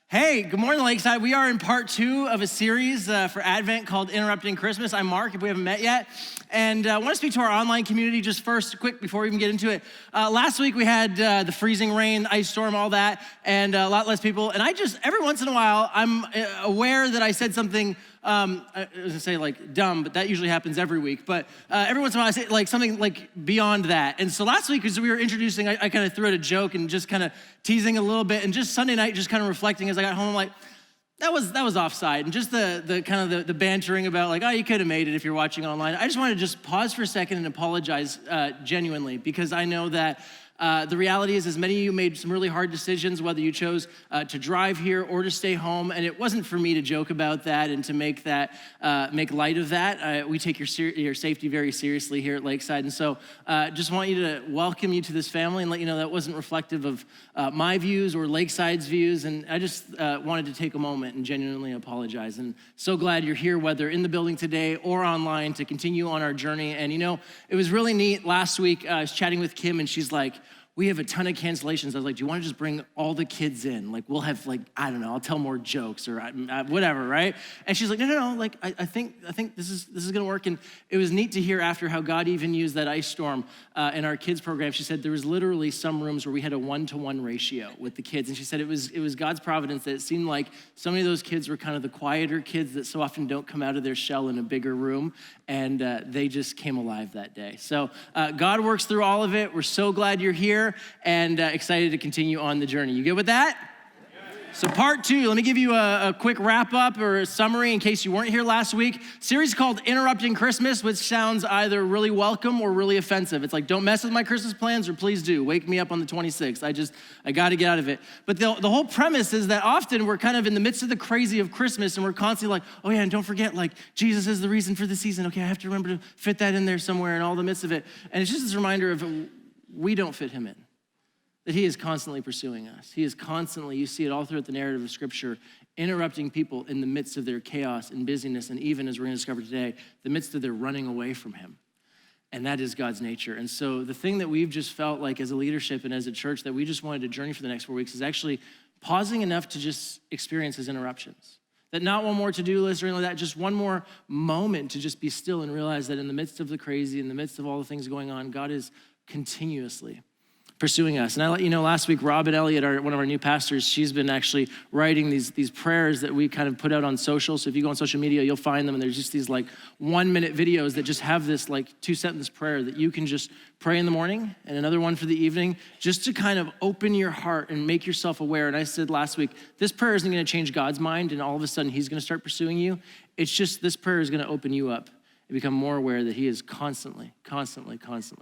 Hey, good morning, Lakeside. We are in part 2 of a series for Advent called Interrupting Christmas. I'm Mark, if we haven't met yet. And I want to speak to our online community just first, quick, before we even get into it. Last week we had the freezing rain, ice storm, all that, and a lot less people. And every once in a while, I'm aware that I said something, I was gonna say like dumb, but that usually happens every week. But every once in a while I say like something like beyond that. And so last week as we were introducing, I kind of threw out a joke and just kind of teasing a little bit. And just Sunday night, just kind of reflecting as I got home, I'm like, that was offside. And just the kind of the bantering about like, oh, you could have made it if you're watching online. I just want to just pause for a second and apologize genuinely, because I know that the reality is, as many of you made some really hard decisions, whether you chose to drive here or to stay home, and it wasn't for me to joke about that and to make light of that. We take your safety very seriously here at Lakeside, and so just want you to welcome you to this family and let you know that wasn't reflective of my views or Lakeside's views, and I just wanted to take a moment and genuinely apologize. And so glad you're here, whether in the building today or online, to continue on our journey. And you know, it was really neat. Last week, I was chatting with Kim, and she's like, we have a ton of cancellations. I was like, do you want to just bring all the kids in? Like, we'll have like, I don't know, I'll tell more jokes or whatever, right? And she's like, no, like, I think this is gonna work. And it was neat to hear after how God even used that ice storm in our kids program. She said there was literally some rooms where we had a 1-to-1 ratio with the kids. And she said it was God's providence that it seemed like so many of those kids were kind of the quieter kids that so often don't come out of their shell in a bigger room. And they just came alive that day. So God works through all of it. We're so glad you're here and excited to continue on the journey. You good with that? So part 2, let me give you a quick wrap up or a summary in case you weren't here last week. Series called Interrupting Christmas, which sounds either really welcome or really offensive. It's like, don't mess with my Christmas plans, or please do. Wake me up on the 26th. I got to get out of it. But the whole premise is that often we're kind of in the midst of the crazy of Christmas, and we're constantly like, oh yeah, and don't forget, like, Jesus is the reason for the season. Okay, I have to remember to fit that in there somewhere in all the midst of it. And it's just this reminder of we don't fit him in. That he is constantly pursuing us. He is constantly, you see it all throughout the narrative of Scripture, interrupting people in the midst of their chaos and busyness, and even, as we're gonna discover today, the midst of their running away from him. And that is God's nature. And so the thing that we've just felt like as a leadership and as a church that we just wanted to journey for the next 4 weeks is actually pausing enough to just experience his interruptions. That not one more to-do list or anything like that, just one more moment to just be still and realize that in the midst of the crazy, in the midst of all the things going on, God is continuously pursuing us. And I let you know last week, Robin Elliott, one of our new pastors, she's been actually writing these prayers that we kind of put out on social. So if you go on social media, you'll find them. And there's just these like 1-minute videos that just have this like 2-sentence prayer that you can just pray in the morning, and another one for the evening, just to kind of open your heart and make yourself aware. And I said last week, this prayer isn't going to change God's mind and all of a sudden he's going to start pursuing you. It's just this prayer is going to open you up and become more aware that he is constantly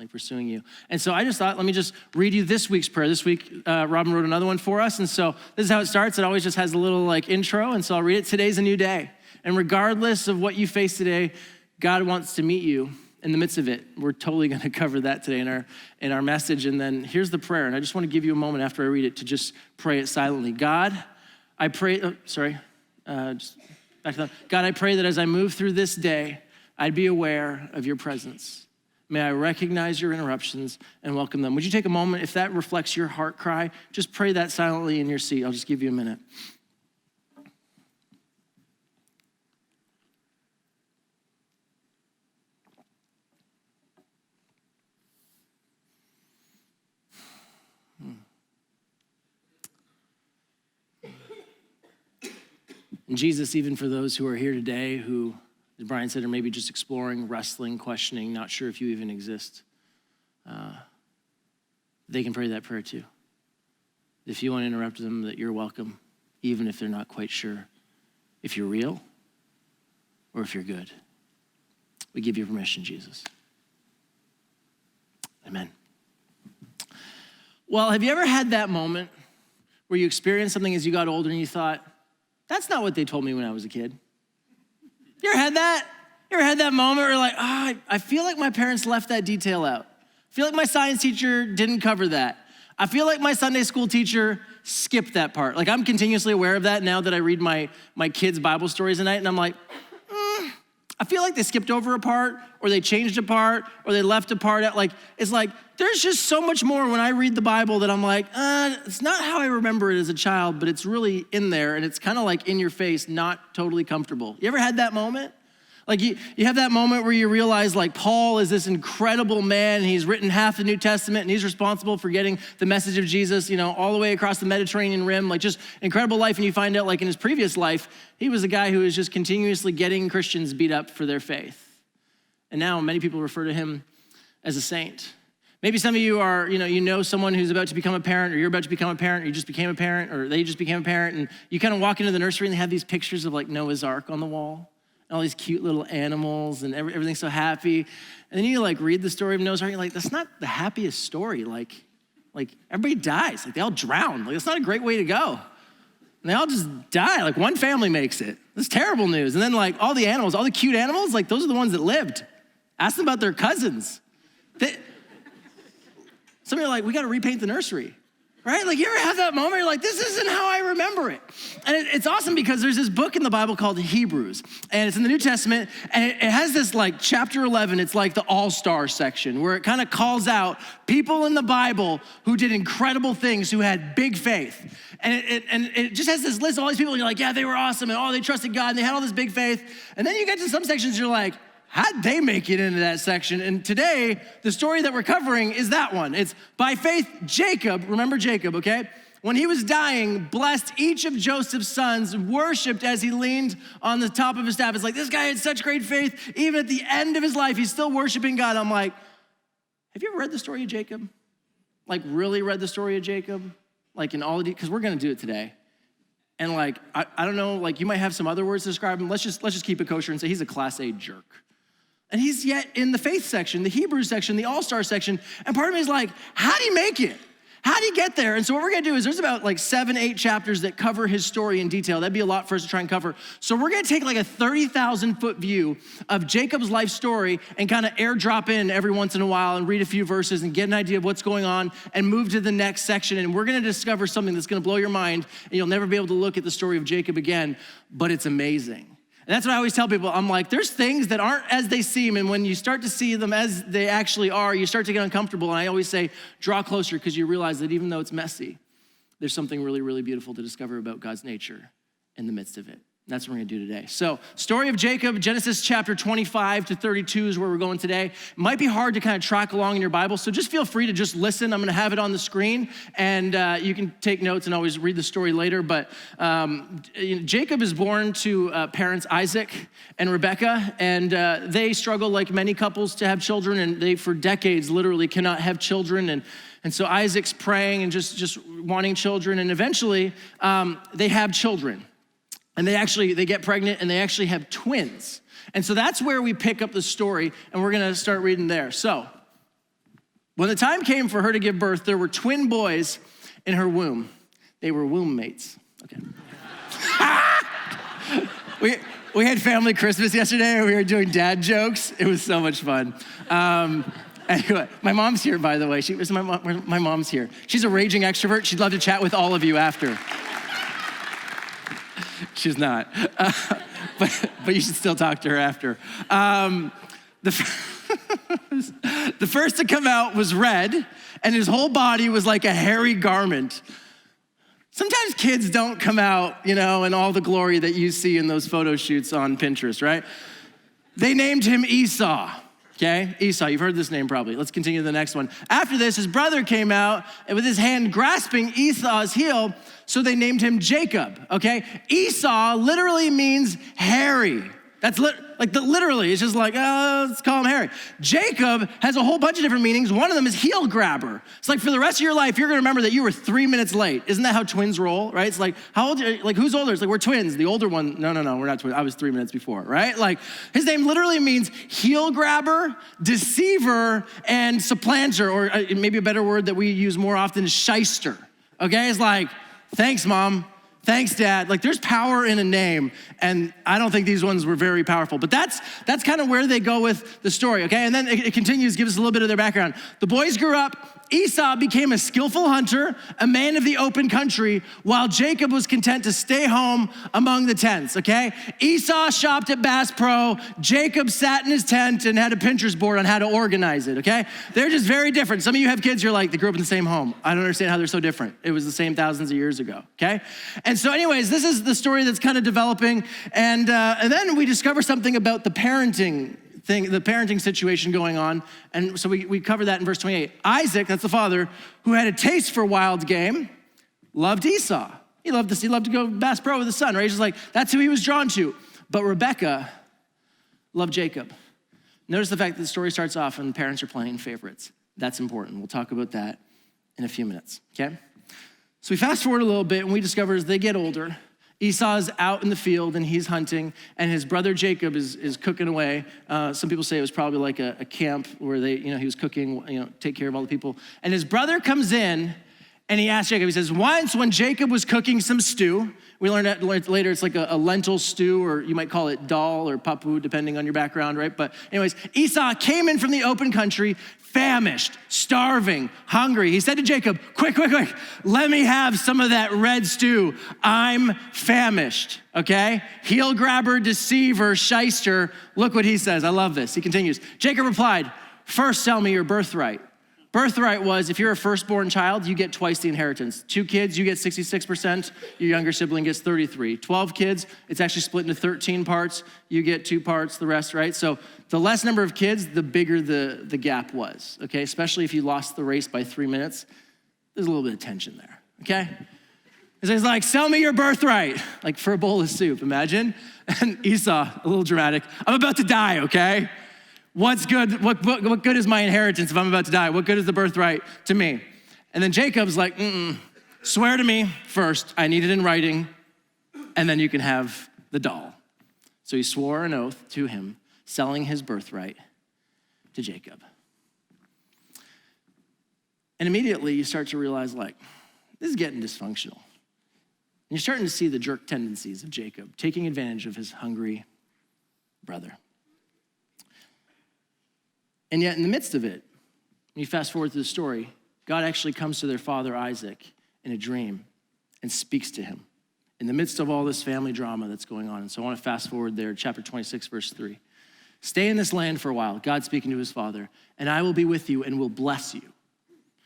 pursuing you. And so I just thought, let me just read you this week's prayer. This week, Robin wrote another one for us. And so this is how it starts. It always just has a little like intro. And so I'll read it. Today's a new day. And regardless of what you face today, God wants to meet you in the midst of it. We're totally going to cover that today in our message. And then here's the prayer. And I just want to give you a moment after I read it to just pray it silently. God, I pray, God, I pray that as I move through this day, I'd be aware of your presence. May I recognize your interruptions and welcome them. Would you take a moment, if that reflects your heart cry, just pray that silently in your seat. I'll just give you a minute. And Jesus, even for those who are here today who, as Brian said, are maybe just exploring, wrestling, questioning, not sure if you even exist, they can pray that prayer too. If you want to interrupt them, that you're welcome, even if they're not quite sure if you're real or if you're good. We give you permission, Jesus. Amen. Well, have you ever had that moment where you experienced something as you got older and you thought, that's not what they told me when I was a kid? You ever had that? You ever had that moment where you're like, I feel like my parents left that detail out. I feel like my science teacher didn't cover that. I feel like my Sunday school teacher skipped that part. Like, I'm continuously aware of that now that I read my kids' Bible stories at night, and I'm like, I feel like they skipped over a part, or they changed a part, or they left a part out. Like, it's like, there's just so much more when I read the Bible that I'm like, it's not how I remember it as a child, but it's really in there, and it's kind of like in your face, not totally comfortable. You ever had that moment? Like you have that moment where you realize like Paul is this incredible man, and he's written half the New Testament, and he's responsible for getting the message of Jesus, all the way across the Mediterranean rim, like just incredible life. And you find out like in his previous life, he was a guy who was just continuously getting Christians beat up for their faith. And now many people refer to him as a saint. Maybe some of you are, you know someone who's about to become a parent, or you're about to become a parent, or you just became a parent, or they just became a parent, and you kind of walk into the nursery and they have these pictures of like Noah's Ark on the wall. All these cute little animals and everything's so happy. And then you like read the story of Noah's Ark, you're like, that's not the happiest story. Like everybody dies, like they all drown. Like it's not a great way to go. And they all just die, like one family makes it. That's terrible news. And then like all the animals, all the cute animals, like those are the ones that lived. Ask them about their cousins. Some of you are like, we gotta repaint the nursery. Right? Like you ever have that moment, you're like, this isn't how I remember it. And it's awesome because there's this book in the Bible called Hebrews, and it's in the New Testament, and it has this like chapter 11, it's like the all-star section where it kind of calls out people in the Bible who did incredible things, who had big faith. And it just has this list of all these people, and you're like, yeah, they were awesome, and they trusted God, and they had all this big faith. And then you get to some sections, you're like, how'd they make it into that section? And today, the story that we're covering is that one. It's by faith, Jacob, remember Jacob, okay? When he was dying, blessed each of Joseph's sons, worshiped as he leaned on the top of his staff. It's like, this guy had such great faith. Even at the end of his life, he's still worshiping God. I'm like, have you ever read the story of Jacob? Like really read the story of Jacob? Like in all the, because we're gonna do it today. And like, I don't know, like you might have some other words to describe him. Let's just keep it kosher and say he's a class A jerk. And he's yet in the faith section, the Hebrews section, the all-star section. And part of me is like, how'd he make it? How'd he get there? And so what we're gonna do is there's about like 7-8 chapters that cover his story in detail. That'd be a lot for us to try and cover. So we're gonna take like a 30,000 foot view of Jacob's life story and kind of airdrop in every once in a while and read a few verses and get an idea of what's going on and move to the next section. And we're gonna discover something that's gonna blow your mind, and you'll never be able to look at the story of Jacob again, but it's amazing. And that's what I always tell people. I'm like, there's things that aren't as they seem, and when you start to see them as they actually are, you start to get uncomfortable. And I always say, draw closer, because you realize that even though it's messy, there's something really, really beautiful to discover about God's nature in the midst of it. That's what we're gonna do today. So, story of Jacob, Genesis chapter 25 to 32 is where we're going today. It might be hard to kind of track along in your Bible, so just feel free to just listen. I'm gonna have it on the screen, and you can take notes and always read the story later. But Jacob is born to parents Isaac and Rebekah, and they struggle like many couples to have children, and they for decades literally cannot have children. And so Isaac's praying and just wanting children, and eventually they have children. And they get pregnant, and they actually have twins. And so that's where we pick up the story, and we're gonna start reading there. So, when the time came for her to give birth, there were twin boys in her womb. They were womb mates. Okay. we had family Christmas yesterday, and we were doing dad jokes. It was so much fun. Anyway, my mom's here, by the way. My mom's here. She's a raging extrovert. She'd love to chat with all of you after. She's not, but you should still talk to her after. The first to come out was red, and his whole body was like a hairy garment. Sometimes kids don't come out, in all the glory that you see in those photo shoots on Pinterest, right? They named him Esau. Okay, Esau, you've heard this name probably. Let's continue to the next one. After this, his brother came out with his hand grasping Esau's heel, so they named him Jacob, okay? Esau literally means hairy. That's literally, it's just like, let's call him Harry. Jacob has a whole bunch of different meanings. One of them is heel grabber. It's like for the rest of your life, you're gonna remember that you were 3 minutes late. Isn't that how twins roll, right? It's like, how old, like who's older? It's like, we're twins. The older one, no, we're not twins. I was 3 minutes before, right? Like his name literally means heel grabber, deceiver, and supplanter, or maybe a better word that we use more often is shyster, okay? It's like, thanks, Mom. Thanks, Dad. Like there's power in a name, and I don't think these ones were very powerful, but that's kind of where they go with the story, okay? And then it continues, gives us a little bit of their background. The boys grew up Esau became a skillful hunter, a man of the open country, while Jacob was content to stay home among the tents, okay? Esau shopped at Bass Pro, Jacob sat in his tent and had a Pinterest board on how to organize it, okay? They're just very different. Some of you have kids, you're like, they grew up in the same home. I don't understand how they're so different. It was the same thousands of years ago, okay? And so anyways, this is the story that's kind of developing, and then we discover something about the parenting situation going on. And so we cover that in verse 28. Isaac, that's the father, who had a taste for wild game, loved Esau. He loved to go Bass Pro with his son, right? He's just like, that's who he was drawn to. But Rebekah loved Jacob. Notice the fact that the story starts off and the parents are playing favorites. That's important. We'll talk about that in a few minutes, okay? So we fast forward a little bit and we discover as they get older, Esau's out in the field and he's hunting, and his brother Jacob is cooking away. Some people say it was probably like a camp where he was cooking, take care of all the people. And his brother comes in and he asks Jacob, he says, once when Jacob was cooking some stew, we learned that later it's like a lentil stew, or you might call it dal or papu, depending on your background, right? But anyways, Esau came in from the open country, famished, starving, hungry. He said to Jacob, quick, let me have some of that red stew. I'm famished, okay? Heel grabber, deceiver, shyster. Look what he says. I love this. He continues. Jacob replied, first sell me your birthright. Birthright was, if you're a firstborn child, you get twice the inheritance. 2 kids, you get 66%. Your younger sibling gets 33. 12 kids, it's actually split into 13 parts. You get 2 parts, the rest, right? So the less number of kids, the bigger the gap was, okay? Especially if you lost the race by 3 minutes, there's a little bit of tension there, okay? He's like, sell me your birthright, like for a bowl of soup, imagine. And Esau, a little dramatic, I'm about to die, okay? What's good? What good is my inheritance if I'm about to die? What good is the birthright to me? And then Jacob's like, swear to me first. I need it in writing, and then you can have the doll. So he swore an oath to him, selling his birthright to Jacob. And immediately you start to realize, like, this is getting dysfunctional. And you're starting to see the jerk tendencies of Jacob, taking advantage of his hungry brother. And yet in the midst of it, when you fast forward to the story, God actually comes to their father Isaac in a dream and speaks to him in the midst of all this family drama that's going on. And so I want to fast forward there, chapter 26, verse 3. Stay in this land for a while, God speaking to his father, and I will be with you and will bless you.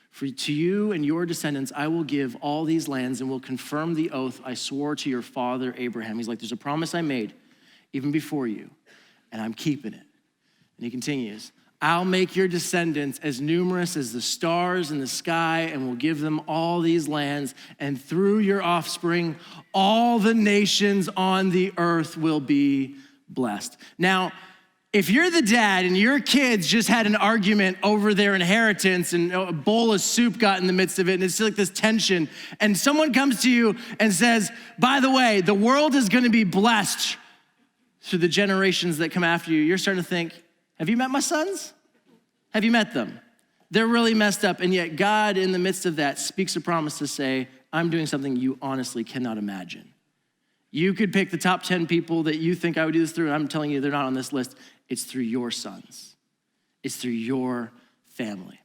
For to you and your descendants, I will give all these lands and will confirm the oath I swore to your father Abraham. He's like, there's a promise I made even before you, and I'm keeping it. And he continues, I'll make your descendants as numerous as the stars in the sky and will give them all these lands. And through your offspring, all the nations on the earth will be blessed. Now, if you're the dad and your kids just had an argument over their inheritance and a bowl of soup got in the midst of it, and it's like this tension, and someone comes to you and says, by the way, the world is gonna be blessed through the generations that come after you, you're starting to think, have you met my sons? Have you met them? They're really messed up, and yet God, in the midst of that, speaks a promise to say, I'm doing something you honestly cannot imagine. You could pick the top 10 people that you think I would do this through, and I'm telling you they're not on this list. It's through your sons. It's through your family.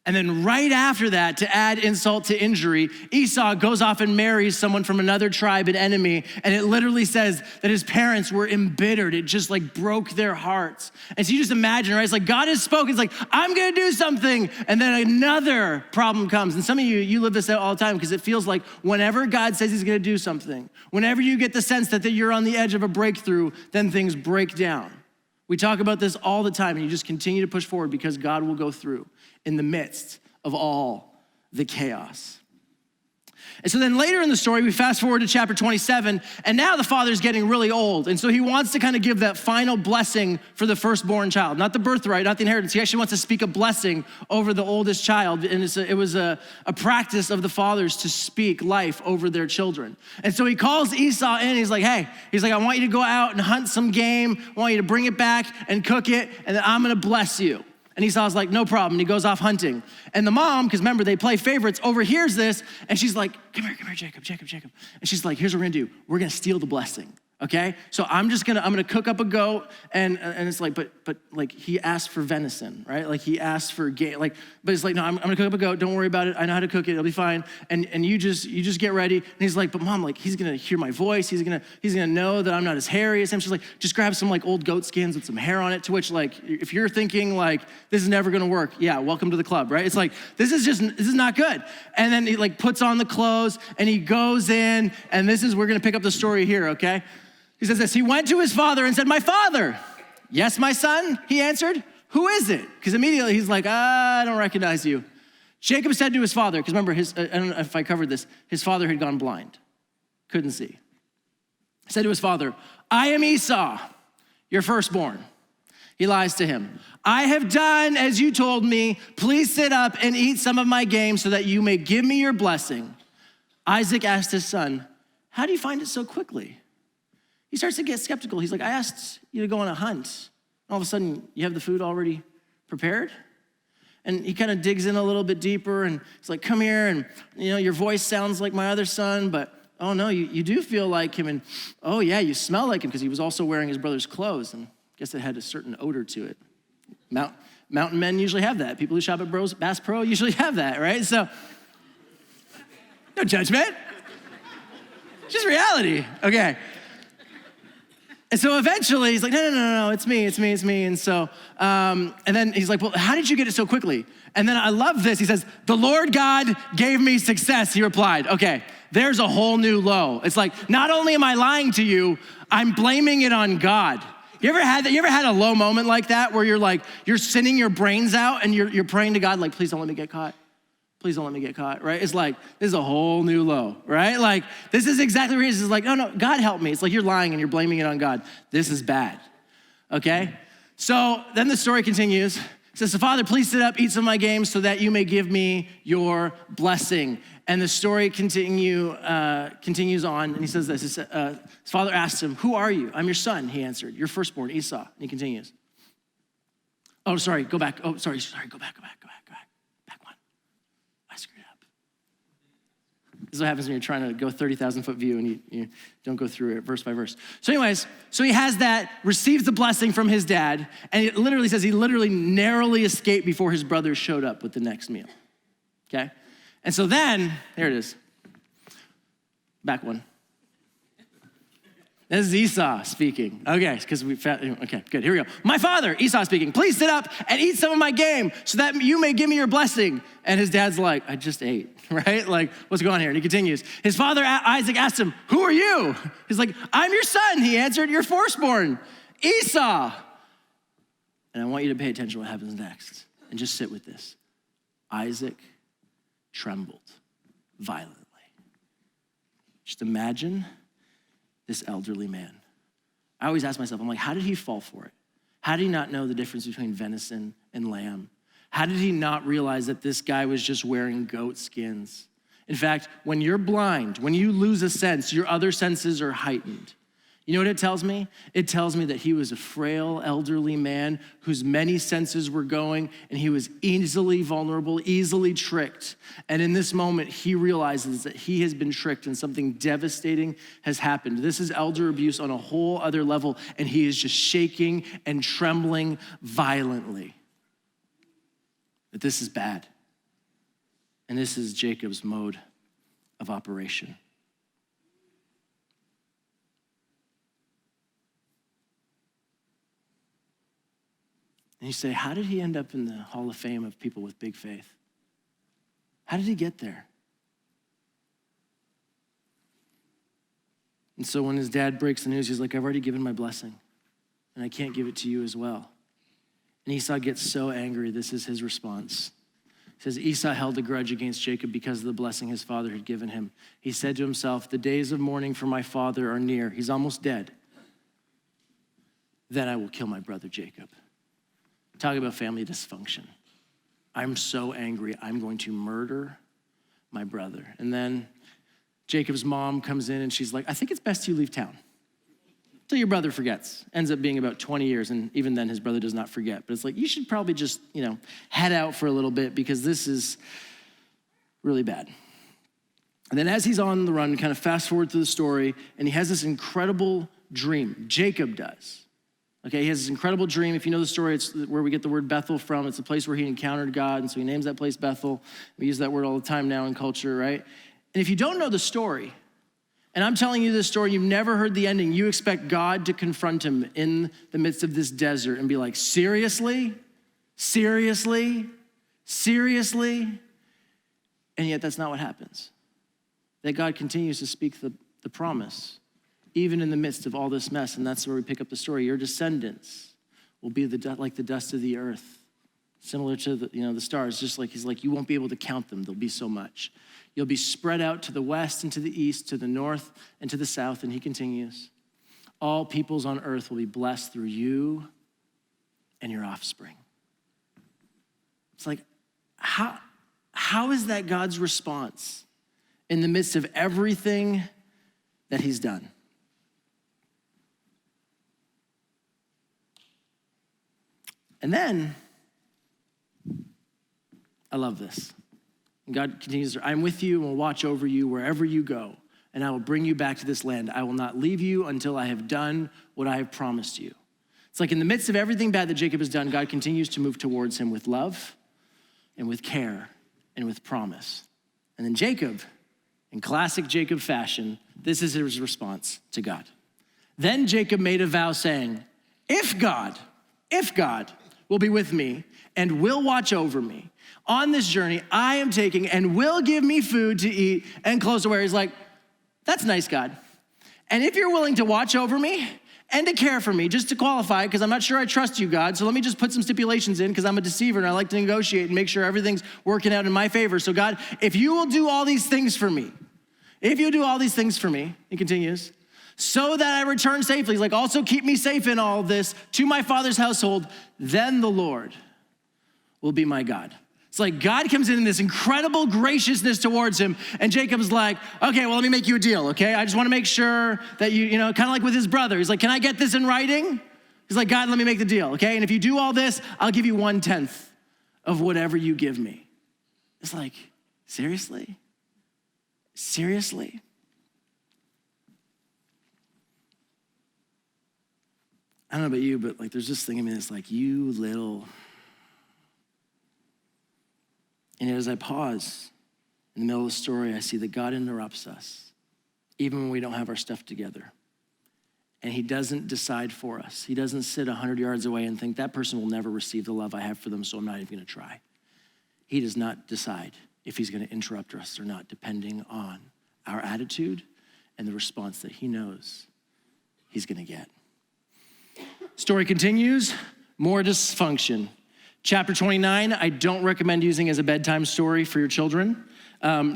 And then right after that, to add insult to injury, Esau goes off and marries someone from another tribe, an enemy, and it literally says that his parents were embittered. It just like broke their hearts. And so you just imagine, right? It's like God has spoken. It's like, I'm gonna do something. And then another problem comes. And some of you live this out all the time because it feels like whenever God says he's gonna do something, whenever you get the sense that you're on the edge of a breakthrough, then things break down. We talk about this all the time, and you just continue to push forward because God will go through in the midst of all the chaos. And so then later in the story, we fast forward to chapter 27, and now the father's getting really old. And so he wants to kind of give that final blessing for the firstborn child, not the birthright, not the inheritance. He actually wants to speak a blessing over the oldest child. And it was a practice of the fathers to speak life over their children. And so he calls Esau in. He's like, hey, I want you to go out and hunt some game. I want you to bring it back and cook it, and then I'm going to bless you. And Esau's like, no problem. And he goes off hunting. And the mom, because remember, they play favorites, overhears this. And she's like, come here, Jacob. And she's like, here's what we're going to do. We're going to steal the blessing, Okay, so I'm gonna cook up a goat, and it's like, but like he asked for venison, right? Like he asked for game, like, but it's like, no, I'm gonna cook up a goat. Don't worry about it. I know how to cook it. It'll be fine. And you just get ready. And he's like, but mom, like he's gonna hear my voice. He's gonna know that I'm not as hairy as him. She's like, just grab some like old goat skins with some hair on it. To which like, if you're thinking like this is never gonna work, yeah, welcome to the club, right? It's like this is not good. And then he like puts on the clothes and he goes in, and we're gonna pick up the story here, okay? He says this, he went to his father and said, my father. Yes, my son, he answered. Who is it? Because immediately he's like, I don't recognize you. Jacob said to his father, because remember, I don't know if I covered this, his father had gone blind, couldn't see. He said to his father, I am Esau, your firstborn. He lies to him. I have done as you told me. Please sit up and eat some of my game so that you may give me your blessing. Isaac asked his son, how do you find it so quickly? He starts to get skeptical. He's like, I asked you to go on a hunt. All of a sudden, you have the food already prepared? And he kind of digs in a little bit deeper, and he's like, come here, and your voice sounds like my other son, but oh no, you do feel like him, and oh yeah, you smell like him, because he was also wearing his brother's clothes, and I guess it had a certain odor to it. Mountain men usually have that. People who shop at Bass Pro usually have that, right? So, no judgment. Just reality, okay. And so eventually he's like, no, it's me. And so, and then he's like, well, how did you get it so quickly? And then I love this. He says, the Lord God gave me success, he replied. Okay, there's a whole new low. It's like, not only am I lying to you, I'm blaming it on God. You ever had that? You ever had a low moment like that where you're like, you're sinning your brains out and you're praying to God, like, please don't let me get caught. Please don't let me get caught, right? It's like, this is a whole new low, right? Like, this is exactly where he is. It's like, no, God help me. It's like you're lying and you're blaming it on God. This is bad, okay? So then the story continues. It says, so Father, please sit up, eat some of my game so that you may give me your blessing. And the story continues on, and he says this. His father asks him, who are you? I'm your son, he answered, your firstborn, Esau. And he continues. Oh, sorry, go back. Oh, sorry, go back. Back one. I screwed up. This is what happens when you're trying to go 30,000-foot view and you don't go through it verse by verse. So anyways, so he has that, receives the blessing from his dad, and it literally says he narrowly escaped before his brothers showed up with the next meal, okay? And so then, there it is. Back one. This is Esau speaking. Okay, because okay, good, here we go. My father, Esau speaking, please sit up and eat some of my game so that you may give me your blessing. And his dad's like, I just ate, right? Like, what's going on here? And he continues. His father, Isaac, asked him, who are you? He's like, I'm your son, he answered, your firstborn, Esau. And I want you to pay attention to what happens next and just sit with this. Isaac trembled violently. Just imagine this elderly man. I always ask myself, I'm like, how did he fall for it? How did he not know the difference between venison and lamb? How did he not realize that this guy was just wearing goat skins? In fact, when you're blind, when you lose a sense, your other senses are heightened. You know what it tells me? It tells me that he was a frail, elderly man whose many senses were going, and he was easily vulnerable, easily tricked. And in this moment, he realizes that he has been tricked and something devastating has happened. This is elder abuse on a whole other level, and he is just shaking and trembling violently. That this is bad. And this is Jacob's mode of operation. And you say, how did he end up in the Hall of Fame of people with big faith? How did he get there? And so when his dad breaks the news, he's like, I've already given my blessing, and I can't give it to you as well. And Esau gets so angry. This is his response. He says, Esau held a grudge against Jacob because of the blessing his father had given him. He said to himself, the days of mourning for my father are near. He's almost dead. Then I will kill my brother Jacob. Talk about family dysfunction. I'm so angry, I'm going to murder my brother. And then Jacob's mom comes in and she's like, I think it's best you leave town till your brother forgets. Ends up being about 20 years, and even then his brother does not forget. But it's like, you should probably just, head out for a little bit because this is really bad. And then as he's on the run, kind of fast forward through the story, and he has this incredible dream. Jacob does. Okay, he has this incredible dream. If you know the story, it's where we get the word Bethel from. It's the place where he encountered God, and so he names that place Bethel. We use that word all the time now in culture, right? And if you don't know the story, and I'm telling you this story, you've never heard the ending, you expect God to confront him in the midst of this desert and be like, seriously? Seriously? Seriously? And yet that's not what happens. That God continues to speak the promise, even in the midst of all this mess. And that's where we pick up the story. Your descendants will be like the dust of the earth, similar to the stars. Just like he's like, you won't be able to count them. There'll be so much. You'll be spread out to the west and to the east, to the north and to the south. And he continues, all peoples on earth will be blessed through you and your offspring. It's like, how is that God's response in the midst of everything that he's done? And then, I love this. God continues, I'm with you and will watch over you wherever you go, and I will bring you back to this land. I will not leave you until I have done what I have promised you. It's like in the midst of everything bad that Jacob has done, God continues to move towards him with love and with care and with promise. And then Jacob, in classic Jacob fashion, this is his response to God. Then Jacob made a vow saying, if God will be with me and will watch over me on this journey I am taking and will give me food to eat and clothes to wear. He's like, that's nice, God. And if you're willing to watch over me and to care for me, just to qualify, because I'm not sure I trust you, God, so let me just put some stipulations in because I'm a deceiver and I like to negotiate and make sure everything's working out in my favor. So God, if you will do all these things for me, he continues, so that I return safely. He's like, also keep me safe in all this to my father's household, then the Lord will be my God. It's like God comes in this incredible graciousness towards him, and Jacob's like, okay, well, let me make you a deal, okay? I just want to make sure that you kind of like with his brother. He's like, can I get this in writing? He's like, God, let me make the deal, okay? And if you do all this, I'll give you 1/10 of whatever you give me. It's like, seriously? Seriously? I don't know about you, but like there's this thing in me that's like, you little. And as I pause in the middle of the story, I see that God interrupts us, even when we don't have our stuff together. And he doesn't decide for us. He doesn't sit 100 yards away and think that person will never receive the love I have for them, so I'm not even gonna try. He does not decide if he's gonna interrupt us or not, depending on our attitude and the response that he knows he's gonna get. Story continues, more dysfunction. Chapter 29, I don't recommend using as a bedtime story for your children.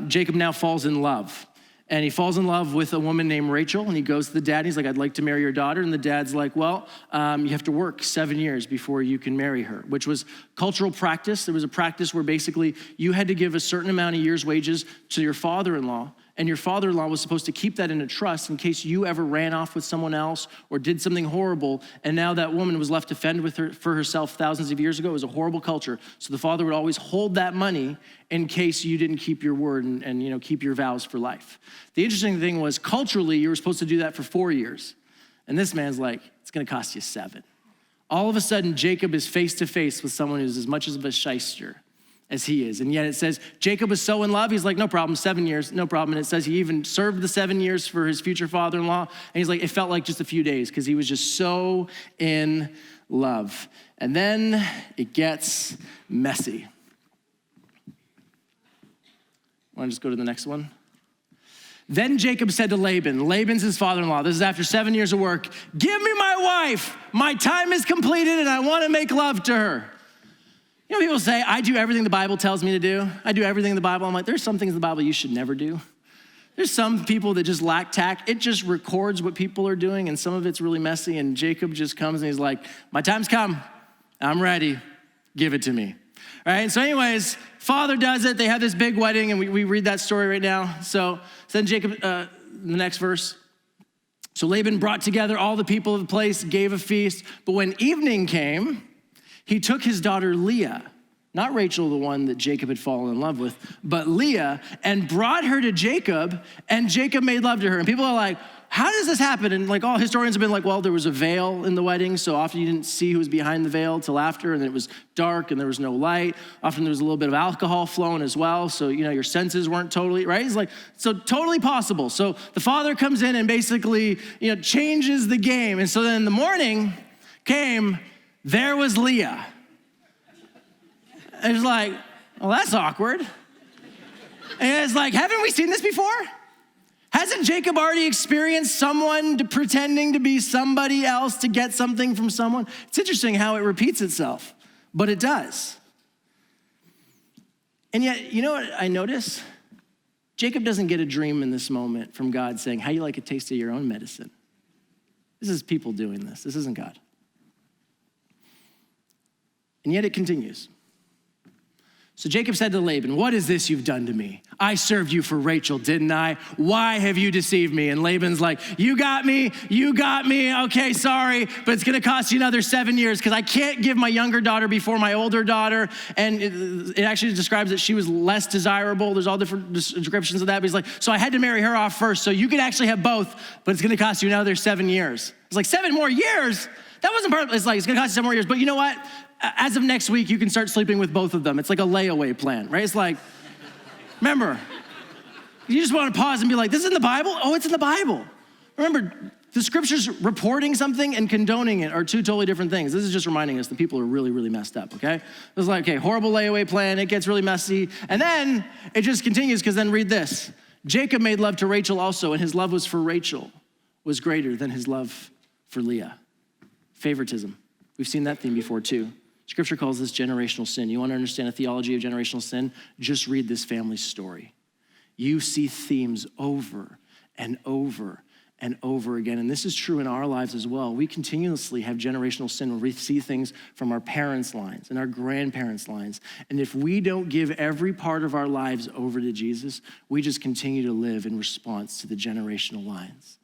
Jacob now falls in love. And he falls in love with a woman named Rachel, and he goes to the dad, and he's like, I'd like to marry your daughter. And the dad's like, well, you have to work 7 years before you can marry her, which was cultural practice. There was a practice where basically you had to give a certain amount of years' wages to your father-in-law, and your father-in-law was supposed to keep that in a trust in case you ever ran off with someone else or did something horrible, and now that woman was left to fend for herself thousands of years ago. It was a horrible culture. So the father would always hold that money in case you didn't keep your word and keep your vows for life. The interesting thing was, culturally, you were supposed to do that for 4 years. And this man's like, it's gonna cost you 7. All of a sudden, Jacob is face to face with someone who's as much of a shyster as he is. And yet it says, Jacob was so in love, he's like, no problem, 7 years, no problem. And it says he even served the 7 years for his future father-in-law. And he's like, it felt like just a few days because he was just so in love. And then it gets messy. Want to just go to the next one? Then Jacob said to Laban, Laban's his father-in-law, this is after 7 years of work, give me my wife. My time is completed and I want to make love to her. People say, I do everything the Bible tells me to do. I do everything in the Bible. I'm like, there's some things in the Bible you should never do. There's some people that just lack tact. It just records what people are doing, and some of it's really messy, and Jacob just comes and he's like, my time's come. I'm ready. Give it to me. All right, so anyways, father does it. They have this big wedding, and we read that story right now. So then Jacob, the next verse. So Laban brought together all the people of the place, gave a feast, but when evening came, he took his daughter Leah, not Rachel, the one that Jacob had fallen in love with, but Leah, and brought her to Jacob, and Jacob made love to her. And people are like, how does this happen? And like all historians have been like, well, there was a veil in the wedding, so often you didn't see who was behind the veil till after, and it was dark and there was no light. Often there was a little bit of alcohol flowing as well, so your senses weren't totally, right? It's like, so totally possible. So the father comes in and basically, changes the game. And so then in the morning came, there was Leah. And it's like, well, that's awkward. And it's like, haven't we seen this before? Hasn't Jacob already experienced someone pretending to be somebody else to get something from someone? It's interesting how it repeats itself, but it does. And yet, you know what I notice? Jacob doesn't get a dream in this moment from God saying, how you like a taste of your own medicine? This is people doing this. This isn't God. And yet it continues. So Jacob said to Laban, what is this you've done to me? I served you for Rachel, didn't I? Why have you deceived me? And Laban's like, you got me. Okay, sorry, but it's gonna cost you another 7 years because I can't give my younger daughter before my older daughter. And it actually describes that she was less desirable. There's all different descriptions of that, but he's like, so I had to marry her off first, so you could actually have both, but it's gonna cost you another 7 years. It's like 7 more years? That wasn't part of it. It's like, it's gonna cost you 7 more years, but you know what? As of next week, you can start sleeping with both of them. It's like a layaway plan, right? It's like, remember, you just want to pause and be like, this is in the Bible? Oh, it's in the Bible. Remember, the scriptures reporting something and condoning it are two totally different things. This is just reminding us that people are really, really messed up, okay? It's like, okay, horrible layaway plan, it gets really messy. And then it just continues, because then read this. Jacob made love to Rachel also, and his love was for Rachel was greater than his love for Leah. Favoritism. We've seen that theme before too. Scripture calls this generational sin. You want to understand a theology of generational sin? Just read this family's story. You see themes over and over and over again. And this is true in our lives as well. We continuously have generational sin where we see things from our parents' lines and our grandparents' lines. And if we don't give every part of our lives over to Jesus, we just continue to live in response to the generational lines.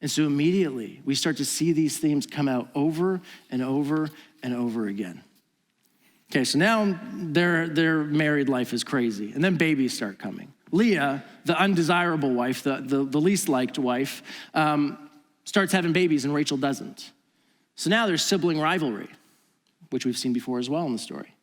And so immediately we start to see these themes come out over and over and over again. Okay, so now their married life is crazy, and then babies start coming. Leah, the undesirable wife, the least liked wife, starts having babies, and Rachel doesn't. So now there's sibling rivalry, which we've seen before as well in the story.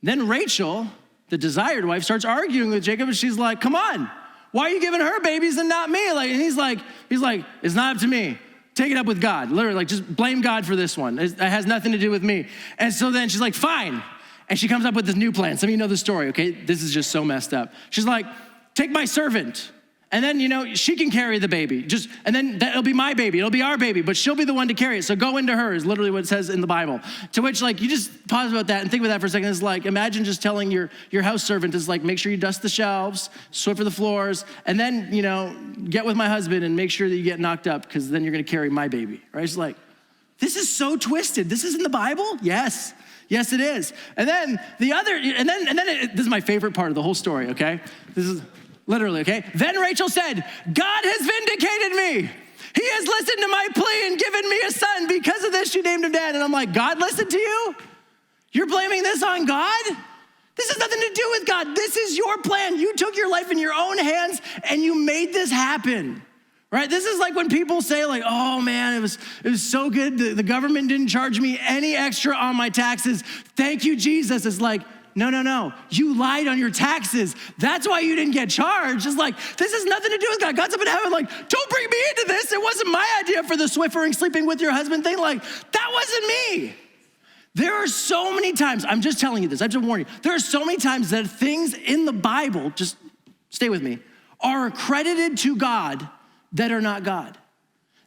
Then Rachel, the desired wife, starts arguing with Jacob, and she's like, come on, why are you giving her babies and not me? And he's like, it's not up to me. Take it up with God. Literally, just blame God for this one. It has nothing to do with me. And so then she's like, fine. And she comes up with this new plan. Some of you know the story, okay? This is just so messed up. She's like, take my servant. And then, she can carry the baby. And then it'll be my baby. It'll be our baby, but she'll be the one to carry it. So go into her is literally what it says in the Bible. To which, you just pause about that and think about that for a second. It's like, imagine just telling your house servant is like, make sure you dust the shelves, Swiffer the floors, and then, get with my husband and make sure that you get knocked up because then you're going to carry my baby, right? It's like, this is so twisted. This is in the Bible? Yes, it is. And then this is my favorite part of the whole story, okay? This is literally, okay? Then Rachel said, God has vindicated me. He has listened to my plea and given me a son. Because of this, she named him Dan. And I'm like, God listened to you? You're blaming this on God? This has nothing to do with God. This is your plan. You took your life in your own hands and you made this happen. Right? This is like when people say oh man, it was so good. The government didn't charge me any extra on my taxes. Thank you, Jesus. It's like, no. You lied on your taxes. That's why you didn't get charged. It's like, this has nothing to do with God. God's up in heaven don't bring me into this. It wasn't my idea for the Swiffering sleeping with your husband thing. That wasn't me. There are so many times, I'm just telling you this, I have to warn you. There are so many times that things in the Bible, just stay with me, are accredited to God that are not God.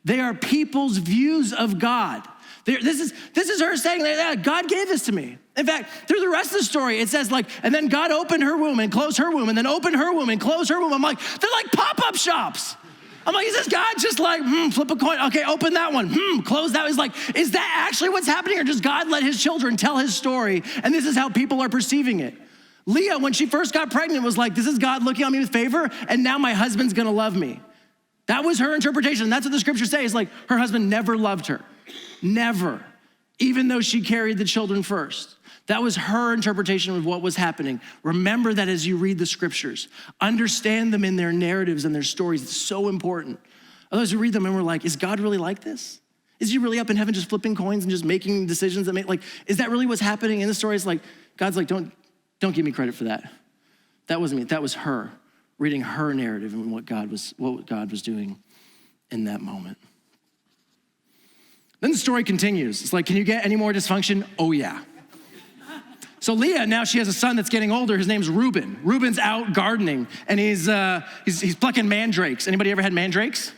They are people's views of God. This is her saying, God gave this to me. In fact, through the rest of the story, it says and then God opened her womb and closed her womb and then opened her womb and closed her womb. I'm like, they're like pop-up shops. I'm like, is this God just flip a coin? Okay, open that one. Close that. It's like, is that actually what's happening? Or does God let his children tell his story? And this is how people are perceiving it. Leah, when she first got pregnant, was like, this is God looking on me with favor, and now my husband's gonna love me. That was her interpretation. That's what the scriptures say. Is her husband never loved her. Never. Even though she carried the children first. That was her interpretation of what was happening. Remember that as you read the scriptures. Understand them in their narratives and their stories. It's so important. Others who read them and we're like, is God really like this? Is he really up in heaven just flipping coins and just making decisions that make, like, is that really what's happening in the story? It's like, God's like, don't give me credit for that. That wasn't me, that was her, reading her narrative and what God was doing in that moment. Then the story continues. It's like, can you get any more dysfunction? Oh yeah. So Leah, now she has a son that's getting older. His name's Reuben. Reuben's out gardening, and he's plucking mandrakes. Anybody ever had mandrakes?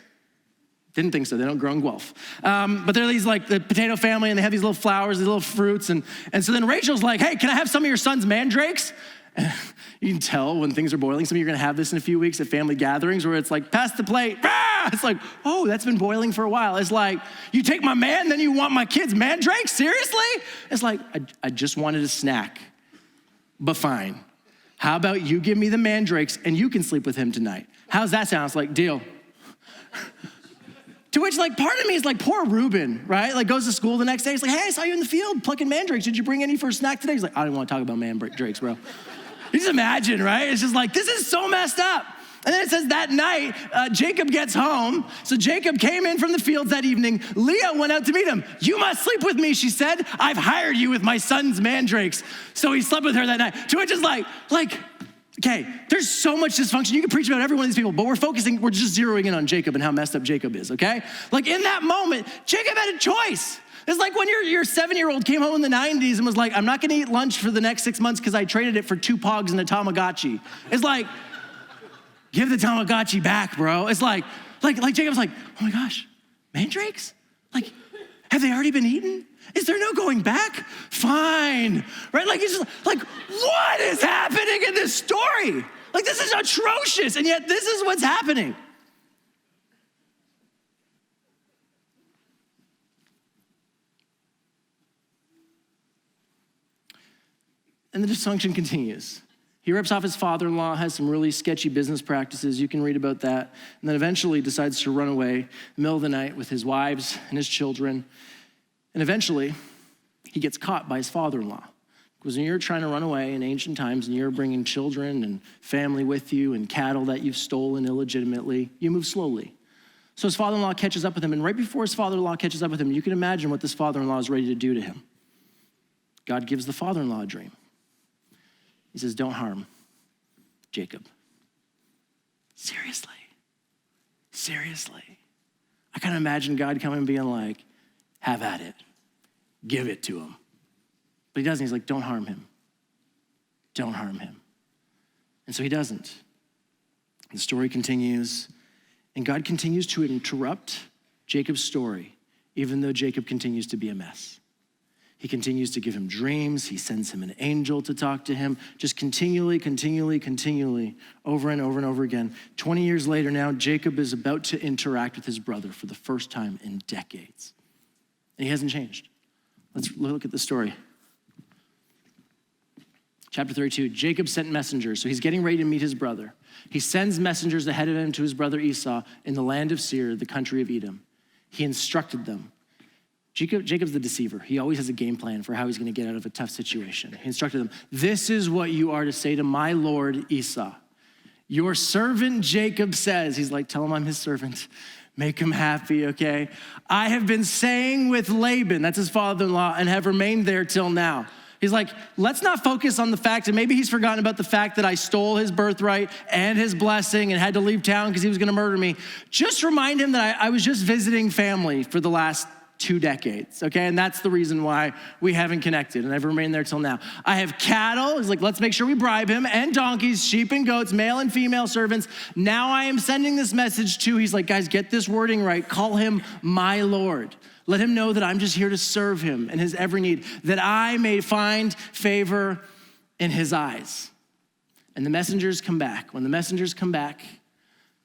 Didn't think so. They don't grow in Guelph. But they're these like the potato family, and they have these little flowers, these little fruits. And so then Rachel's like, hey, can I have some of your son's mandrakes? And you can tell when things are boiling. Some of you are going to have this in a few weeks at family gatherings where it's like, pass the plate. Ah! It's like, oh, that's been boiling for a while. It's like, you take my man, then you want my kid's mandrakes? Seriously? It's like, I just wanted a snack, but fine. How about you give me the mandrakes and you can sleep with him tonight? How's that sound? It's like, deal. To which, like, part of me is like, poor Reuben, right? Like, goes to school the next day. He's like, hey, I saw you in the field plucking mandrakes. Did you bring any for a snack today? He's like, I don't want to talk about mandrakes, bro. You just imagine, right? It's just like, this is so messed up. And then it says that night, Jacob gets home. So Jacob came in from the fields that evening. Leah went out to meet him. You must sleep with me, she said. I've hired you with my son's mandrakes. So he slept with her that night. To which is like, okay, there's so much dysfunction. You can preach about every one of these people, but we're just zeroing in on Jacob and how messed up Jacob is, okay? Like in that moment, Jacob had a choice. It's like when your 7-year-old came home in the 90s and was like, I'm not gonna eat lunch for the next 6 months because I traded it for 2 pogs and a Tamagotchi. It's like, give the Tamagotchi back, bro. It's like Jacob's like, oh my gosh, mandrakes? Like, have they already been eaten? Is there no going back? Fine, right? Like, it's just like, what is happening in this story? Like, this is atrocious, and yet this is what's happening. And the dysfunction continues. He rips off his father-in-law, has some really sketchy business practices. You can read about that. And then eventually decides to run away in the middle of the night with his wives and his children. And eventually, he gets caught by his father-in-law. Because when you're trying to run away in ancient times and you're bringing children and family with you and cattle that you've stolen illegitimately, you move slowly. So his father-in-law catches up with him. And right before his father-in-law catches up with him, you can imagine what this father-in-law is ready to do to him. God gives the father-in-law a dream. He says, don't harm Jacob. Seriously. I kind of imagine God coming and being like, have at it. Give it to him. But he doesn't. He's like, don't harm him. Don't harm him. And so he doesn't. The story continues, and God continues to interrupt Jacob's story, even though Jacob continues to be a mess. He continues to give him dreams. He sends him an angel to talk to him, just continually, over and over again. 20 years later now, Jacob is about to interact with his brother for the first time in decades. And he hasn't changed. Let's look at the story. Chapter 32, Jacob sent messengers. So he's getting ready to meet his brother. He sends messengers ahead of him to his brother Esau in the land of Seir, the country of Edom. He instructed them. Jacob's the deceiver. He always has a game plan for how he's going to get out of a tough situation. He instructed them, this is what you are to say to my lord Esau. Your servant Jacob says, he's like, tell him I'm his servant. Make him happy, okay? I have been staying with Laban, that's his father-in-law, and have remained there till now. He's like, let's not focus on the fact, and maybe he's forgotten about the fact that I stole his birthright and his blessing and had to leave town because he was going to murder me. Just remind him that I was just visiting family for the last 2 decades, okay? And that's the reason why we haven't connected, and I've remained there till now. I have cattle. He's like, let's make sure we bribe him, and donkeys, sheep and goats, male and female servants. Now I am sending this message to, he's like, guys, get this wording right. Call him my Lord. Let him know that I'm just here to serve him in his every need, that I may find favor in his eyes. And the messengers come back. When the messengers come back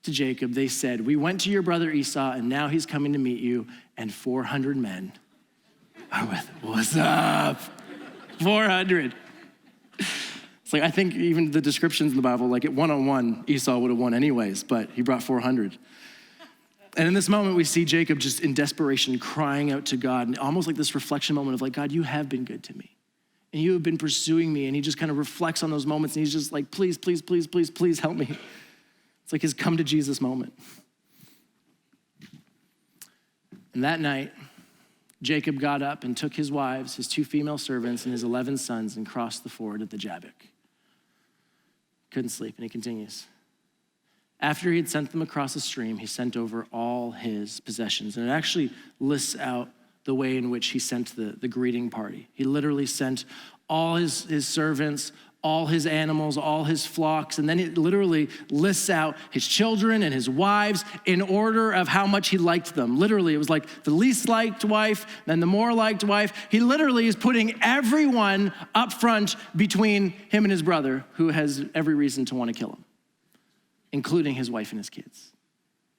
to Jacob, they said, we went to your brother Esau, and now he's coming to meet you, and 400 men are with him. What's up? 400. It's like, I think even the descriptions in the Bible, like at one-on-one, Esau would have won anyways, but he brought 400. And in this moment, we see Jacob just in desperation crying out to God, and almost like this reflection moment of like, God, you have been good to me, and you have been pursuing me. And he just kind of reflects on those moments, and he's just like, please, please, please, please, please help me. It's like his come to Jesus moment. And that night, Jacob got up and took his wives, his 2 female servants, and his 11 sons and crossed the ford at the Jabbok. Couldn't sleep, and he continues. After he had sent them across the stream, he sent over all his possessions. And it actually lists out the way in which he sent the greeting party. He literally sent all his servants, all his animals, all his flocks, and then it literally lists out his children and his wives in order of how much he liked them. Literally, it was like the least liked wife, then the more liked wife. He literally is putting everyone up front between him and his brother, who has every reason to want to kill him, including his wife and his kids.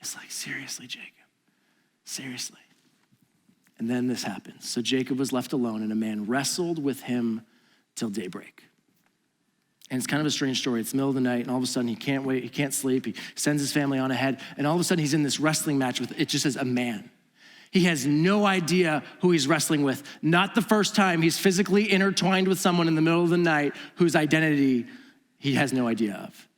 It's like, seriously, Jacob, seriously. And then this happens. So Jacob was left alone, and a man wrestled with him till daybreak. And it's kind of a strange story. It's the middle of the night, and all of a sudden he can't wait, he can't sleep. He sends his family on ahead, and all of a sudden he's in this wrestling match with, it just says a man. He has no idea who he's wrestling with. Not the first time he's physically intertwined with someone in the middle of the night whose identity he has no idea of.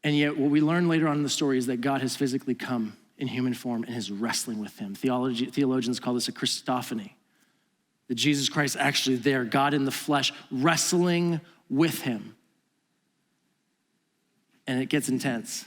And yet what we learn later on in the story is that God has physically come in human form and is wrestling with him. Theologians call this a Christophany. That Jesus Christ actually there, God in the flesh, wrestling with him. And it gets intense.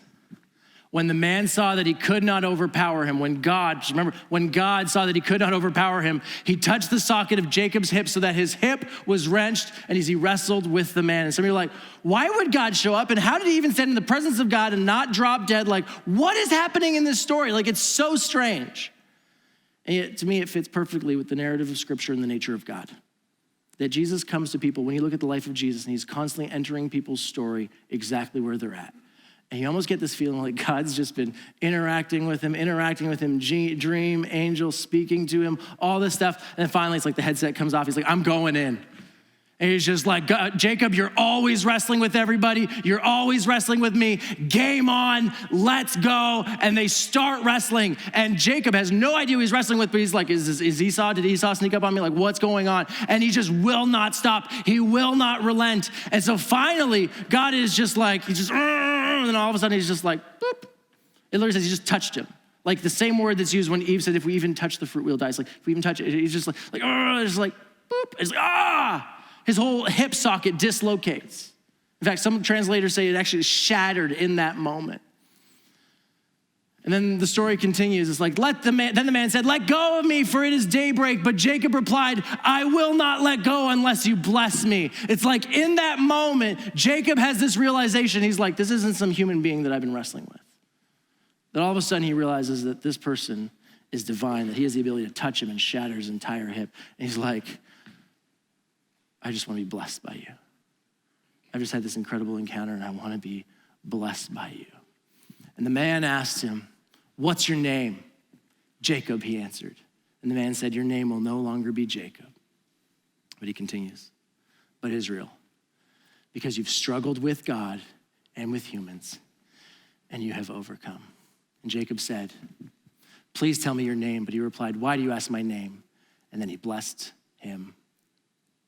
When the man saw that he could not overpower him, when God saw that he could not overpower him, he touched the socket of Jacob's hip so that his hip was wrenched, and as he wrestled with the man. And some of you are like, why would God show up? And how did he even stand in the presence of God and not drop dead? Like, what is happening in this story? Like, it's so strange. And yet, to me, it fits perfectly with the narrative of Scripture and the nature of God. That Jesus comes to people, when you look at the life of Jesus, and he's constantly entering people's story exactly where they're at. And you almost get this feeling like God's just been interacting with him, dream, angel, speaking to him, all this stuff. And then finally, it's like the headset comes off. He's like, I'm going in. And he's just like, Jacob, you're always wrestling with everybody. You're always wrestling with me. Game on, let's go. And they start wrestling. And Jacob has no idea who he's wrestling with, but he's like, is Esau? Did Esau sneak up on me? Like, what's going on? And he just will not stop. He will not relent. And so finally, God is just like, and then all of a sudden he's just like, boop. It literally says he just touched him. Like the same word that's used when Eve said, if we even touch the fruit, we'll die. It's like, if we even touch it, he's just like, it's like, boop. It's like, ah. His whole hip socket dislocates. In fact, some translators say it actually shattered in that moment. And then the story continues. It's like, then the man said, let go of me, for it is daybreak. But Jacob replied, I will not let go unless you bless me. It's like in that moment, Jacob has this realization. He's like, this isn't some human being that I've been wrestling with. Then all of a sudden he realizes that this person is divine, that he has the ability to touch him and shatter his entire hip. And he's like, I just want to be blessed by you. I've just had this incredible encounter and I want to be blessed by you. And the man asked him, what's your name? Jacob, he answered. And the man said, your name will no longer be Jacob. But he continues, but Israel, because you've struggled with God and with humans and you have overcome. And Jacob said, please tell me your name. But he replied, why do you ask my name? And then he blessed him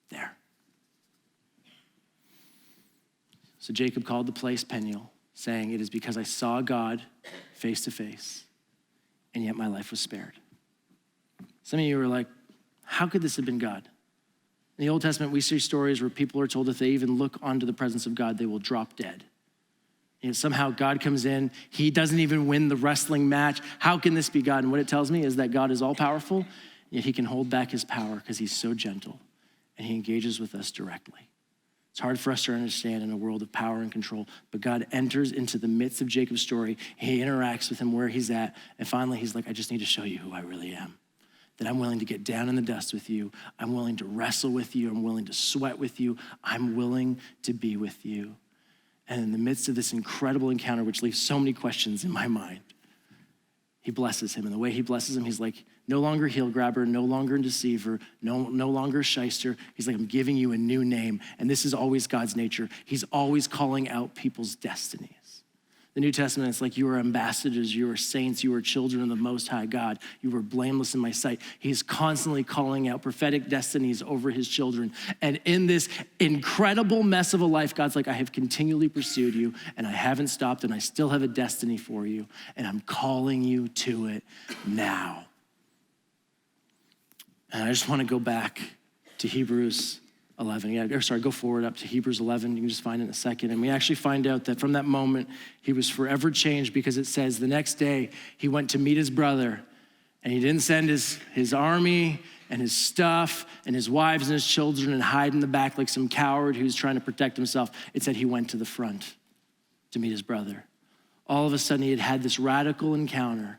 there. So Jacob called the place Peniel, saying, it is because I saw God face to face, and yet my life was spared. Some of you are like, how could this have been God? In the Old Testament, we see stories where people are told if they even look onto the presence of God, they will drop dead. And somehow God comes in, he doesn't even win the wrestling match. How can this be God? And what it tells me is that God is all powerful, yet he can hold back his power because he's so gentle and he engages with us directly. It's hard for us to understand in a world of power and control, but God enters into the midst of Jacob's story. He interacts with him where he's at, and finally he's like, I just need to show you who I really am. That I'm willing to get down in the dust with you. I'm willing to wrestle with you. I'm willing to sweat with you. I'm willing to be with you. And in the midst of this incredible encounter, which leaves so many questions in my mind, he blesses him. And the way he blesses him, he's like, no longer heel grabber, no longer deceiver, no longer shyster. He's like, I'm giving you a new name. And this is always God's nature. He's always calling out people's destinies. The New Testament, it's like you are ambassadors, you are saints, you are children of the Most High God. You were blameless in my sight. He's constantly calling out prophetic destinies over his children. And in this incredible mess of a life, God's like, I have continually pursued you, and I haven't stopped, and I still have a destiny for you, and I'm calling you to it now. And I just want to go back to Hebrews 11. Go forward up to Hebrews 11. You can just find it in a second. And we actually find out that from that moment, he was forever changed, because it says the next day he went to meet his brother, and he didn't send his army and his stuff and his wives and his children and hide in the back like some coward who's trying to protect himself. It said he went to the front to meet his brother. All of a sudden he had this radical encounter,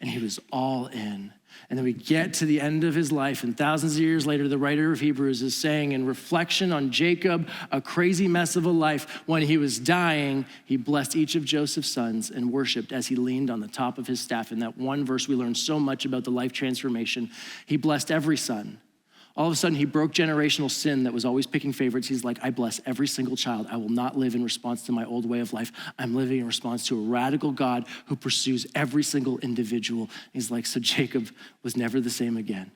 and he was all in. And then we get to the end of his life, and thousands of years later, the writer of Hebrews is saying, in reflection on Jacob, a crazy mess of a life, when he was dying, he blessed each of Joseph's sons and worshiped as he leaned on the top of his staff. In that one verse, we learn so much about the life transformation. He blessed every son. All of a sudden, he broke generational sin that was always picking favorites. He's like, I bless every single child. I will not live in response to my old way of life. I'm living in response to a radical God who pursues every single individual. He's like, so Jacob was never the same again.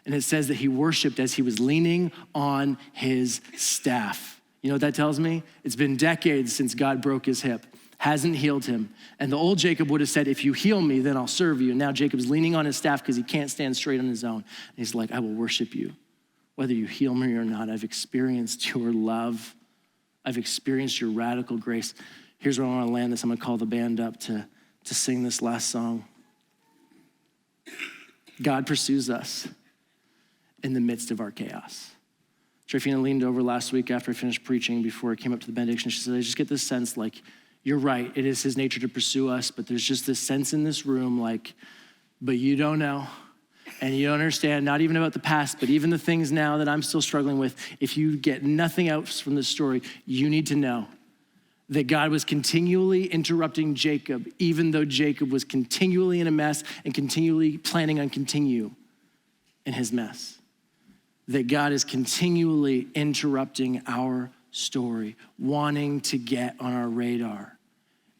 And it says that he worshiped as he was leaning on his staff. You know what that tells me? It's been decades since God broke his hip, hasn't healed him. And the old Jacob would have said, if you heal me, then I'll serve you. And now Jacob's leaning on his staff because he can't stand straight on his own. And he's like, I will worship you. Whether you heal me or not, I've experienced your love. I've experienced your radical grace. Here's where I want to land this. I'm going to call the band up to sing this last song. God pursues us in the midst of our chaos. Trifina leaned over last week after I finished preaching, before I came up to the benediction. She said, I just get this sense like, you're right, it is his nature to pursue us, but there's just this sense in this room like, but you don't know, and you don't understand, not even about the past, but even the things now that I'm still struggling with. If you get nothing else from this story, you need to know that God was continually interrupting Jacob, even though Jacob was continually in a mess and continually planning on continue in his mess. That God is continually interrupting our story, wanting to get on our radar,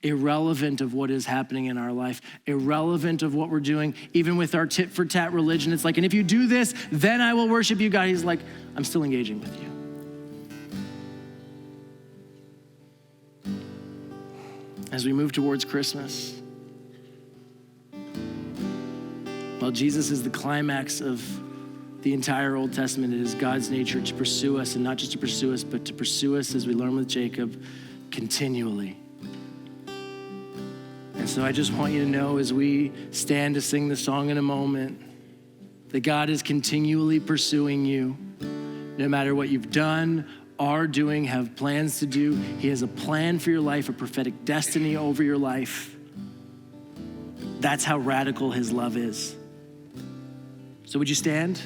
irrelevant of what is happening in our life, irrelevant of what we're doing, even with our tit for tat religion. It's like, and if you do this, then I will worship you, God. He's like, I'm still engaging with you. As we move towards Christmas, well, Jesus is the climax of the entire Old Testament. It is God's nature to pursue us, and not just to pursue us, but to pursue us, as we learn with Jacob, continually. And so I just want you to know, as we stand to sing the song in a moment, that God is continually pursuing you. No matter what you've done, are doing, have plans to do, he has a plan for your life, a prophetic destiny over your life. That's how radical his love is. So would you stand?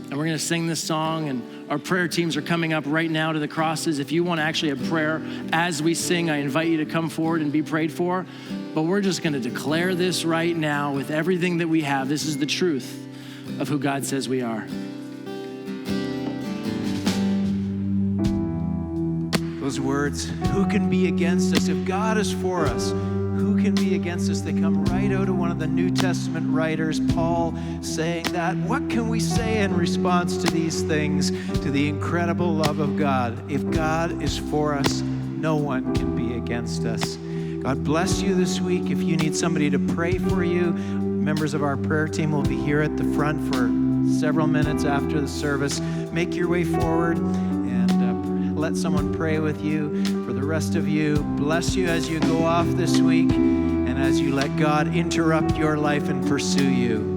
And we're gonna sing this song, and our prayer teams are coming up right now to the crosses. If you want to actually have prayer as we sing, I invite you to come forward and be prayed for. But we're just gonna declare this right now with everything that we have. This is the truth of who God says we are. Those words, who can be against us? If God is for us, who can be against us? They come right out of one of the New Testament writers, Paul, saying that. What can we say in response to these things, to the incredible love of God? If God is for us, no one can be against us. God bless you this week. If you need somebody to pray for you, members of our prayer team will be here at the front for several minutes after the service. Make your way forward and let someone pray with you. For the rest of you, bless you as you go off this week and as you let God interrupt your life and pursue you.